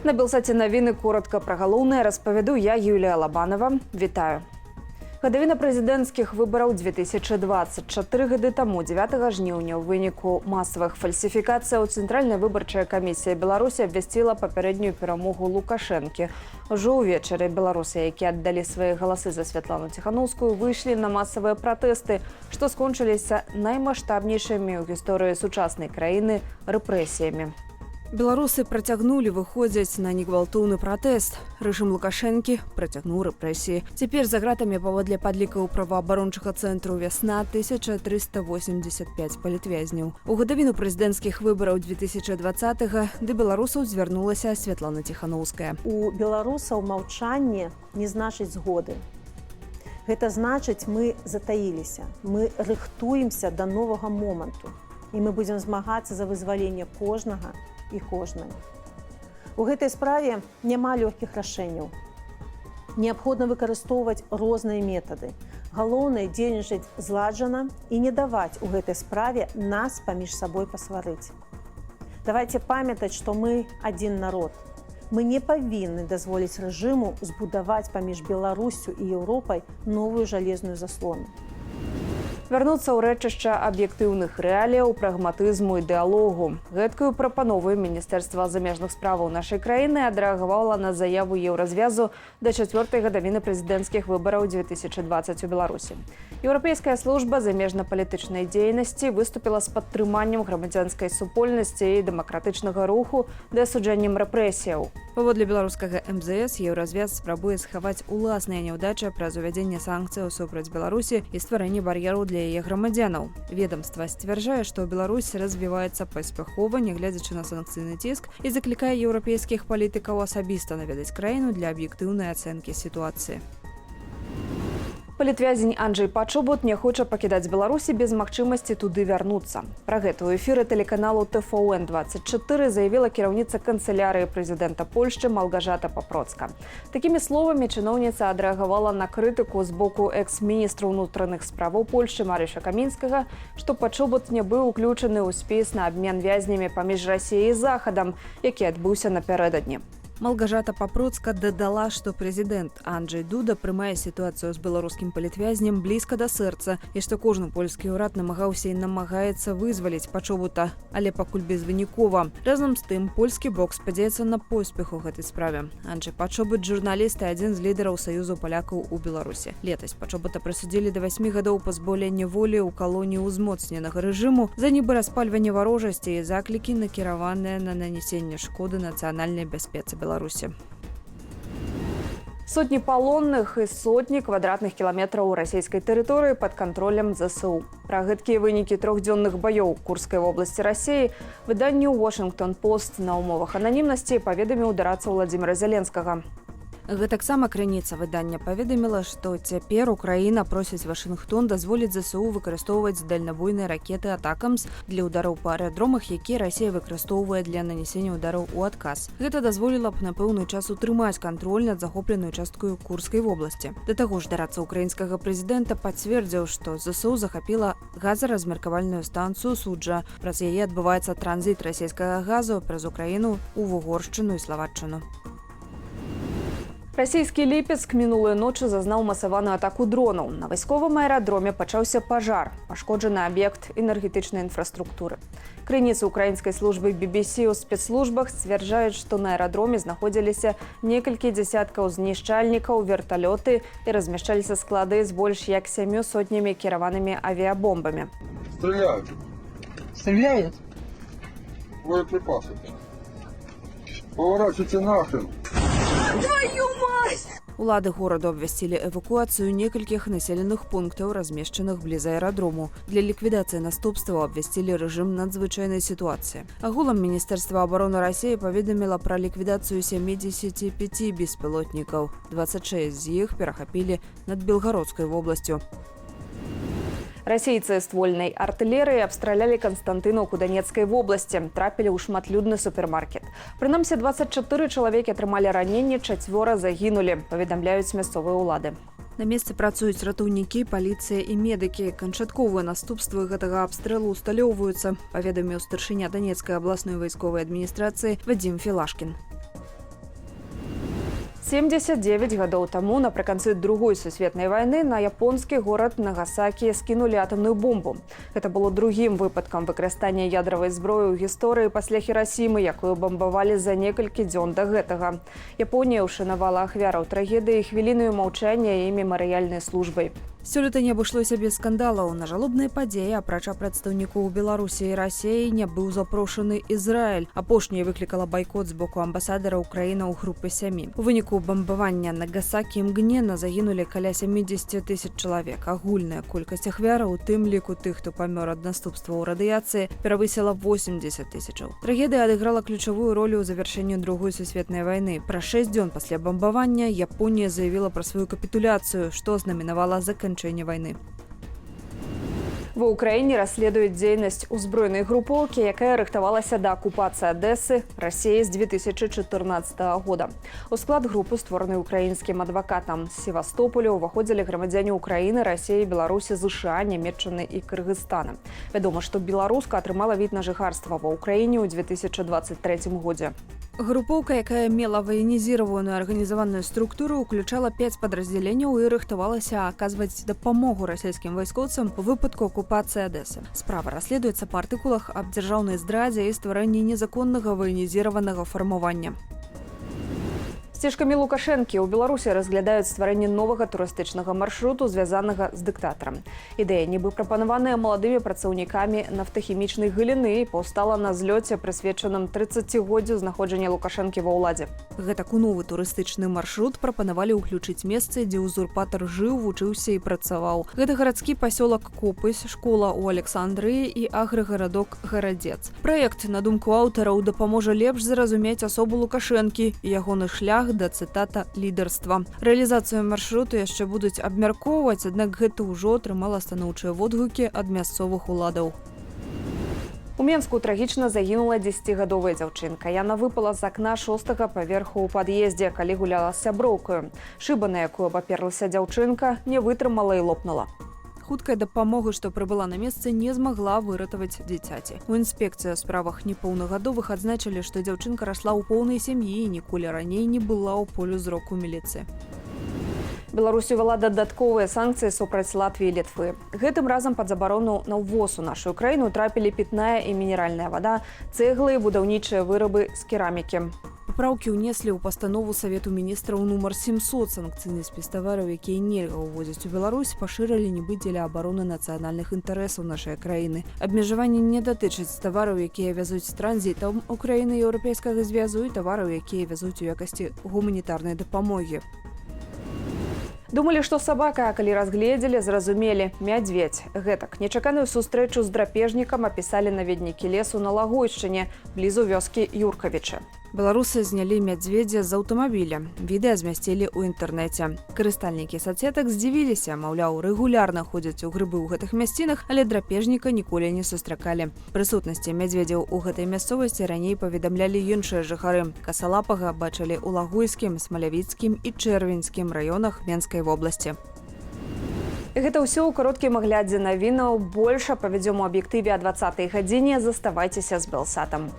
На Белсаці навіны коротка пра галоўнае распавяду я, Юлія Лабанова. Вітаю. Гадавіна прэзідэнцкіх выбараў 2024 гады таму 9 жніўня ў выніку масавых фальсіфікацыяў Цэнтральная выбарчая камісія Беларусі абвясціла папярэднюю перамогу Лукашэнкі. Ужо ўвечары беларусы, якія аддалі свае галасы за Святлану Ціханаўскую, выйшлі на масавыя пратэсты, што скончыліся наймаштабнейшымі ў гісторыі сучаснай краіны рэпрэсіямі. Беларусы працягнулі выходзяць на негвалтоўны пратэст. Рэжым Лукашэнкі працягнуў рэпрэсіі. Цяпер за гратамі паводле падлікаў праваабарончага цэнтру «Вясна» 1385 палітвязняў. У гадавіну прэзідэнцкіх выбараў 2020-га да беларусаў звярнулася Святлана Ціханаўская. У беларусаў маўчанне не значыць згоды. Гэта значыць, мы затаіліся, мы рыхтуемся да новага моманту. І мы будзем змагацца за вызваленне кожнага і кожнай. У гэтай справе няма лёгкіх рашэнняў. Неабходна выкарыстоўваць розныя метады. Галоўнае дзейнічаць зладжана і не даваць у гэтай справе нас паміж сабой пасварыць. Давайце памятаць, што мы адзін народ. Мы не павінны дазволіць рэжыму збудаваць паміж Беларуссю і Еўропай новую жалезную заслону. Вярнуцца ў рэчышча аб'ектыўных рэаліяў, прагматызму і дыалогу. Гэткую прапанову Міністэрства замежных справаў нашай краіны адрэагавала на заяву Еўразвязу да 4-й гадавіны прэзідэнцкіх выбараў 2020 у Беларусі. Еўрапейская служба замежна-палітычнай дзейнасці выступіла з падтрыманнем грамадзянскай супольнасці і дэмакратычнага руху да асуджэннем рэпрэсіяў. Паводле беларускага МЗС, Еўразвяз спрабуе схаваць уласныя няўдачы праз увядзенне санкцыяў супраць Беларусі і стварэнне бар'ераў для яе грамадзянаў. Ведамства сцвярджае, што Беларусь развіваецца паспяхова, нягледзячы на санкцыйны ціск, і заклікае еўрапейскіх палітыкаў асабіста наведаць краіну для аб'ектыўнай ацэнкі сітуацыі. Палітвязень Анджэй Пачобут не хоча пакідаць Беларусі без магчымасці туды вярнуцца. Пра гэта ў эфіры тэлеканалу ТВН24 заявіла кіраўніца канцылярыі прэзідэнта Польшчы Малгажата Папроцка. Такімі словамі чыноўніца адрэагавала на крытыку з боку экс-міністра ўнутраных справаў Польшчы Марыша Камінскага, што Пачобут не быў уключаны ў спіс на абмен вязнямі паміж Расіяй і Захадам, які адбыўся напярэдадні. Малгажата Папроцка дадала, што прэзідэнт Анджэй Дуда прымае сітуацыю з беларускім палітвязнем блізка да сэрца і што кожны польскі ўрад намагаўся і намагаецца вызваліць Пачобута, але пакуль безвынікова. Разам з тым, польскі бок спадзяецца на поспех у гэтай справе. Анджэй Пачобут – журналіст і адзін з лідараў Саюзу палякаў у Беларусі. Летась Пачобута прысудзілі да 8 гадоў пазбаўлення волі ў калоніі ўзмоцненага рэжыму за нібы распальванне варожасці і заклікі, накіраваныя на нанясенне шкоды нацыянальнай бяспецы Беларусі. Сотні палонных і сотні квадратных кіламетраў расійскай тэрыторыі пад кантролем ЗСУ. Пра гэткія вынікі трохдзённых баёў Курскай вобласці Расіі выданню «Washington-Post» на ўмовах ананімнасці паведаміў дарадца Владзіміра Зеленскага. Гэтаксама крыніца выдання паведаміла, што цяпер Украіна просіць Вашынгтон дазволіць ЗСУ выкарыстоўваць дальнабойныя ракеты «Атакамс» для ўдараў па аэрадромах, якія Расія выкарыстоўвае для нанесення ўдараў у адказ. Гэта дазволіла б на пэўны час утрымаць кантроль над захопленай часткаю Курскай вобласці. Да таго ж дарадца ўкраінскага прэзідэнта пацвердзіў, што ЗСУ захапіла газаразмеркавальную станцыю «Суджа». Праз яе адбываецца транзіт расійскага газу праз Украіну ў Угоршчыну і Славаччыну. Расійскі Ліпецк мінулую ночы зазнаў масаваную атаку дронаў. На вайсковым аэрадроме пачаўся пажар, пашкоджаны аб'ект энергетычнай інфраструктуры. Крыніцы украінскай службы BBC ў спецслужбах сцвярджаюць, што на аэрадроме знаходзіліся некалькі дзясяткаў знішчальнікаў, верталёты і размяшчаліся склады з больш як 7 сотнямі кіраванымі авіябомбамі. Стреляют. Стреляют? Боеприпасы. Поворачивайте нахрен. Улады гораду абвясцілі эвакуацыю некалькіх населеных пунктаў, размешчаных бліз аэрадрому. Для ліквідацыі наступстваў абвясцілі рэжым надзвычайнай сітуацыі. Агулам Міністэрства абароны Расіі паведаміла пра ліквідацыю 75 беспілотнікаў. 26 з іх перахапілі над Белгародскай вобласцю. Расейцы ствольнай артылерыі абстралялі Канстантынаўку Данецкай вобласці, трапілі ў шматлюдны супермаркет. Прынамсі 24 чалавекі атрымалі раненні, 4 загінулі, паведамляюць мясцовыя ўлады. На месцы працуюць ратоўнікі, паліцыя і медыкі. Канчатковыя наступствы гэтага абстрэлу усталёўваюцца, паведаміў старшыня Данецкай абласной вайсковай адміністрацыі Вадзім Філашкін. 79 гадоў таму напрыканцы другой сусветнай вайны на японскі горад Нагасакі скінулі атамную бомбу. Гэта было другім выпадкам выкарыстання ядравай зброі ў гісторыі пасля Хірасімы, якую бамбавалі за некалькі дзён да гэтага. Японія ўшанавала ахвяраў трагедыі хвілінаю маўчання і мемарыяльнай службай. Сёлета не абышлося без скандалаў. На жалобныя падзеі, апрача прадстаўнікоў Беларусі і Расіі, не быў запрошаны Ізраіль. Апошняе выклікала байкот з боку амбасадара Украіны ў групы 7. У выніку бамбавання Нагасакі імгненна загінулі каля 70 000 чалавек. Агульная колькасць ахвяраў, у тым ліку тых, хто памёр ад наступстваў радыяцыі, перавысіла 80 000. Трагедыя адыграла ключавую ролю ў завяршэнні Другой сусветнай вайны. Пра 6 дзён пасля бамбавання Японія заявіла пра сваю капітуляцыю, што знамінавала заканчэнне войны. Ва ўкраіне расследуюць дзейнасць узброенай групоўкі, якая рыхтавалася да акупацыі Адэсы Расіі з 2014 года. У склад групы, створанай украінскім адвакатам з Севастополя, уваходзілі грамадзяне Украіны, Расіі, Беларусі, ЗША, Нямецчыны і Кыргызстана. Вядома, што беларуска атрымала від на жыхарства ва ўкраіне ў 2023 годзе. Групоўка, якая мела военізіраваную арганізаваную структуру, уключала 5 падраздзяленняў і рыхтавалася аказваць дапамогу расійскім вайскоўцам у выпадку акупацыі Адэсы. Справа расследуецца па артыкулах аб дзяржаўнай здрадзе і стварэнні незаконнага военізіраванага фармавання. Сцежкамі Лукашэнкі ў Беларусі разглядаюць стварэнне новага турыстычнага маршруту, звязанага з дыктатарам. Ідэя, нібы прапанаваная маладымі працаўнікамі нафтахімічнай галіны, паўстала на злёце, прысвечаным 30годдзю знаходжання Лукашэнкі ва ўладзе. Гэтак у новы турыстычны маршрут прапанавалі ўключыць месцы, дзе узурпатар жыў, вучыўся і працаваў. Гэта гарадскі пасёлак Копысь, школа ў Александрыі і аграгарадок Гарадзец. Праект, на думку аўтараў, дапаможа лепш зразумець асобу Лукашэнкі і ягоны шлях да, цытата, лідарства. Рэалізацыю маршруту яшчэ будуць абмяркоўваць, аднак гэта ўжо атрымала станоўчыя водгукі ад мясцовых уладаў. У Менску трагічна загінула 10гадовая дзяўчынка. Яна выпала з акна 6-го паверху ў пад'ездзе, калі гуляла з сяброўкаю. Шыба, на якую абаперлася дзяўчынка, не вытрымала і лопнула. Хуткая дапамога, што прыбыла на месцы, не змагла выратаваць дзіцяці. У інспекцыі ў справах непаўнагадовых адзначылі, што дзяўчынка расла ў поўнай сям'і і ніколі раней не была ў полю зроку міліцыі. Беларусь увяла дадатковыя санкцыі супраць Латвіі і Літвы. Гэтым разам пад забарону на ўвоз у нашу краіну трапілі пітная і мінеральная вада, цэглы і будаўнічыя вырабы з керамікі. Папраўкі ўнеслі ў пастанову Савету міністраў нумар 700. Санкцыйны спіс тавараў, якія нельга ўвозіць у Беларусь, пашырылі нібы дзеля абароны нацыянальных інтарэсаў нашай краіны. Абмежаванні не датычаць тавараў, якія вязуць з транзітам Украіны і Еўрапейскага звязу, і тавараў, якія вязуць у якасці гуманітарнай дапамогі. Думалі, што сабака, а калі разгледзелі, зразумелі – мядзведзь. Гэтак нечаканую сустрэчу з драпежнікам апісалі наведнікі лесу на Лагойшчыне, блізу вёскі Юркавіча. Беларусы знялі мядзведзя з аўтамабіля. Відэа змясцілі ў інтэрнэце. Карыстальнікі сацсетак здзівіліся, маўляў, рэгулярна ходзяць у грыбы ў гэтых мясцінах, але драпежніка ніколі не сустракалі. Прысутнасці мядзведзяў у гэтай мясцовасці раней паведамлялі іншыя жыхары. Касалапага бачылі ў Лагойскім, Смалявіцкім і Чэрвеньскім раёнах Менскай вобласці. Гэта ўсё ў кароткім аглядзе навінаў. Больш апавядзём у аб'ектыве о 20-й гадзіне. Заставайцеся з Белсатам.